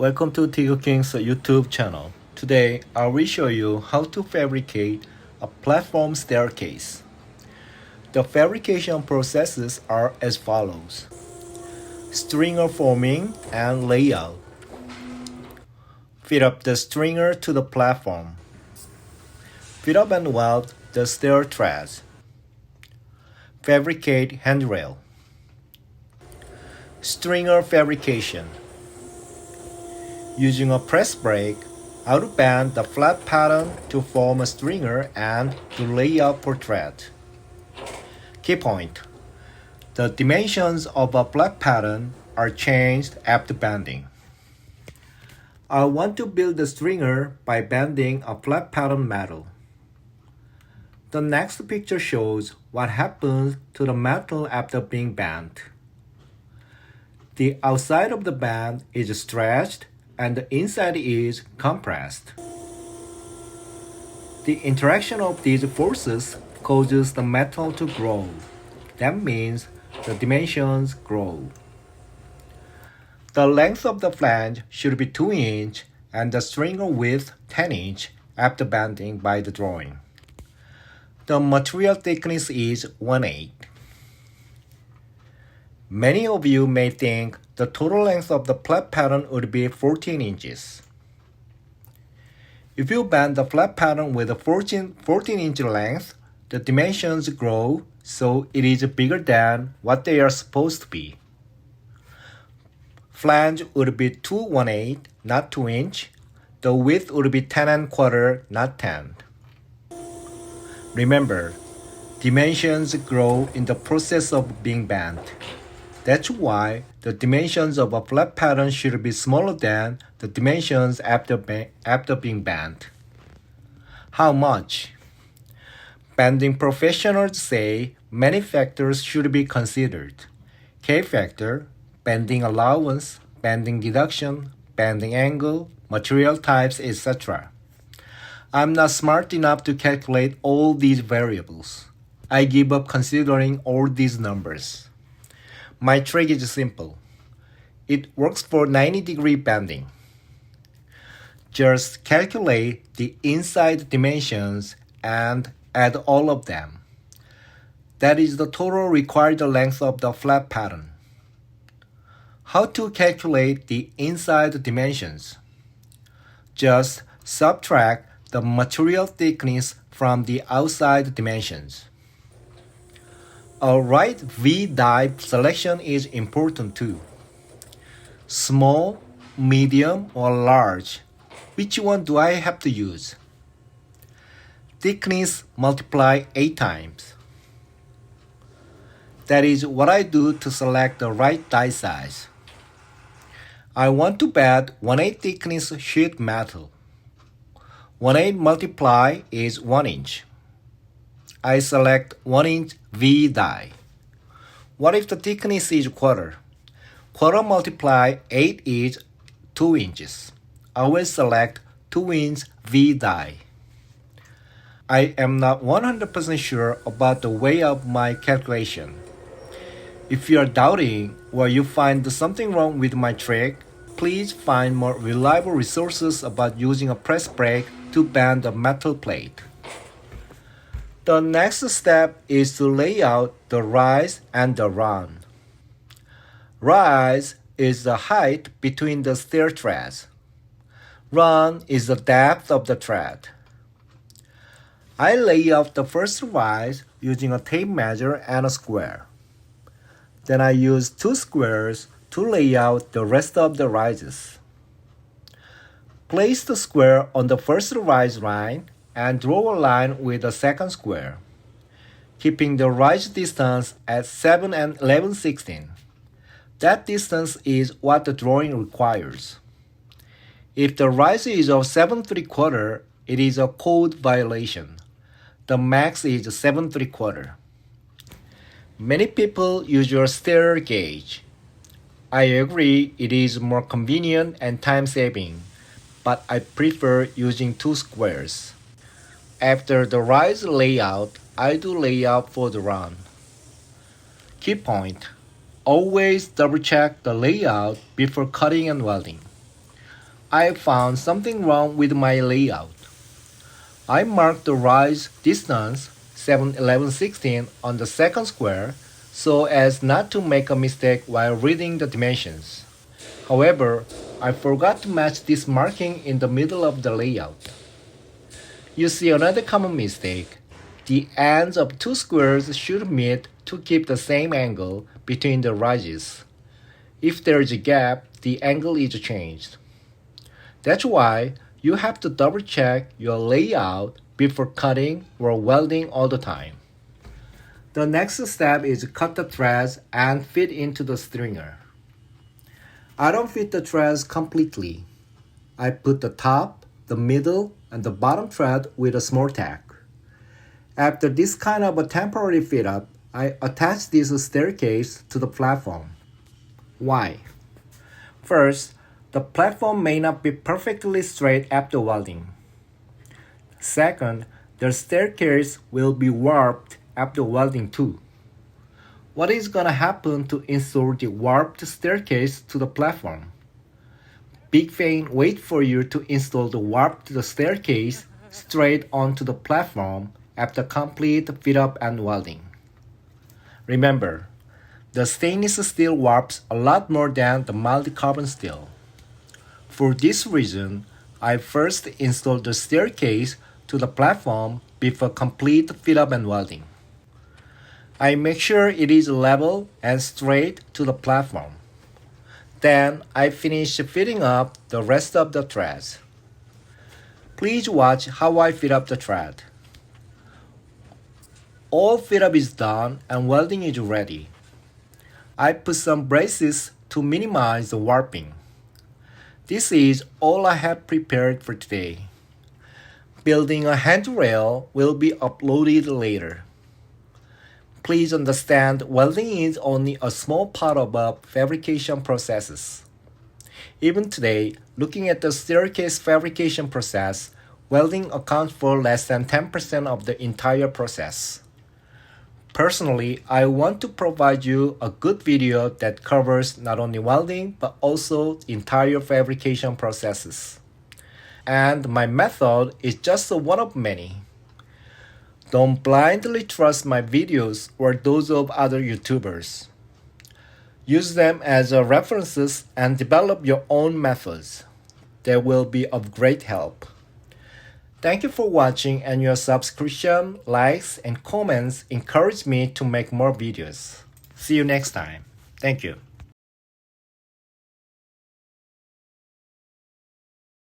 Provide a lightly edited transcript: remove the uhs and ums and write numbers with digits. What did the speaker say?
Welcome to Tigo King's YouTube channel. Today, I will show you how to fabricate a platform staircase. The fabrication processes are as follows: stringer forming and layout. Fit up the stringer to the platform. Fit up and weld the stair treads. Fabricate handrail. Stringer fabrication. Using a press brake, how to bend the flat pattern to form a stringer and to lay out per thread. Key point: the dimensions of a flat pattern are changed after bending. I want to build the stringer by bending a flat pattern metal. The next picture shows what happens to the metal after being bent. The outside of the band is stretched and the inside is compressed. The interaction of these forces causes the metal to grow. That means the dimensions grow. The length of the flange should be 2 inch and the stringer width 10 inch after bending by the drawing. The material thickness is 1/8. Many of you may think the total length of the flat pattern would be 14 inches. If you bend the flat pattern with a 14-inch length, the dimensions grow, so it is bigger than what they are supposed to be. Flange would be 2/1/8, not 2 inch. The width would be 10 1/4, not 10. Remember, dimensions grow in the process of being bent. That's why the dimensions of a flat pattern should be smaller than the dimensions after being bent. How much? Bending professionals say many factors should be considered: K factor, bending allowance, bending deduction, bending angle, material types, etc. I'm not smart enough to calculate all these variables. I give up considering all these numbers. My trick is simple. It works for 90-degree bending. Just calculate the inside dimensions and add all of them. That is the total required length of the flat pattern. How to calculate the inside dimensions? Just subtract the material thickness from the outside dimensions. A right V-die selection is important too. Small, medium, or large. Which one do I have to use? Thickness multiply 8 times. That is what I do to select the right die size. I want to bend 1/8 thickness sheet metal. 1/8 multiply is 1 inch. I select 1 inch V die. What if the thickness is quarter? Quarter multiply 8 is 2 inches. I will select 2 inch V die. I am not 100% sure about the way of my calculation. If you are doubting or you find something wrong with my trick, please find more reliable resources about using a press brake to bend a metal plate. The next step is to lay out the rise and the run. Rise is the height between the stair treads. Run is the depth of the tread. I lay out the first rise using a tape measure and a square. Then I use 2 squares to lay out the rest of the rises. Place the square on the first rise line and draw a line with the second square, keeping the rise distance at 7 11/16. That distance is what the drawing requires. If the rise is of 7 3/4, it is a code violation. The max is 7 3/4. Many people use your stair gauge. I agree it is more convenient and time-saving, but I prefer using 2 squares. After the rise layout, I do layout for the run. Key point: always double check the layout before cutting and welding. I found something wrong with my layout. I marked the rise distance 7, 11, 16 on the second square so as not to make a mistake while reading the dimensions. However, I forgot to match this marking in the middle of the layout. You see another common mistake. The ends of two squares should meet to keep the same angle between the rises. If there is a gap, the angle is changed. That's why you have to double check your layout before cutting or welding all the time. The next step is cut the threads and fit into the stringer. I don't fit the threads completely. I put the top, the middle, and the bottom thread with a small tack. After this kind of a temporary fit up, I attach this staircase to the platform. Why? First, the platform may not be perfectly straight after welding. Second, the staircase will be warped after welding too. What is gonna happen to install the warped staircase to the platform? Big Fan wait for you to install the warped staircase straight onto the platform after complete fit up and welding. Remember, the stainless steel warps a lot more than the mild carbon steel. For this reason, I first installed the staircase to the platform before complete fit up and welding. I make sure it is level and straight to the platform. Then I finish fitting up the rest of the threads. Please watch how I fit up the thread. All fit up is done and welding is ready. I put some braces to minimize the warping. This is all I have prepared for today. Building a handrail will be uploaded later. Please understand welding is only a small part of a fabrication processes. Even today, looking at the staircase fabrication process, welding accounts for less than 10% of the entire process. Personally, I want to provide you a good video that covers not only welding but also entire fabrication processes. And my method is just one of many. Don't blindly trust my videos or those of other YouTubers. Use them as references and develop your own methods. They will be of great help. Thank you for watching, and your subscription, likes, and comments encourage me to make more videos. See you next time. Thank you.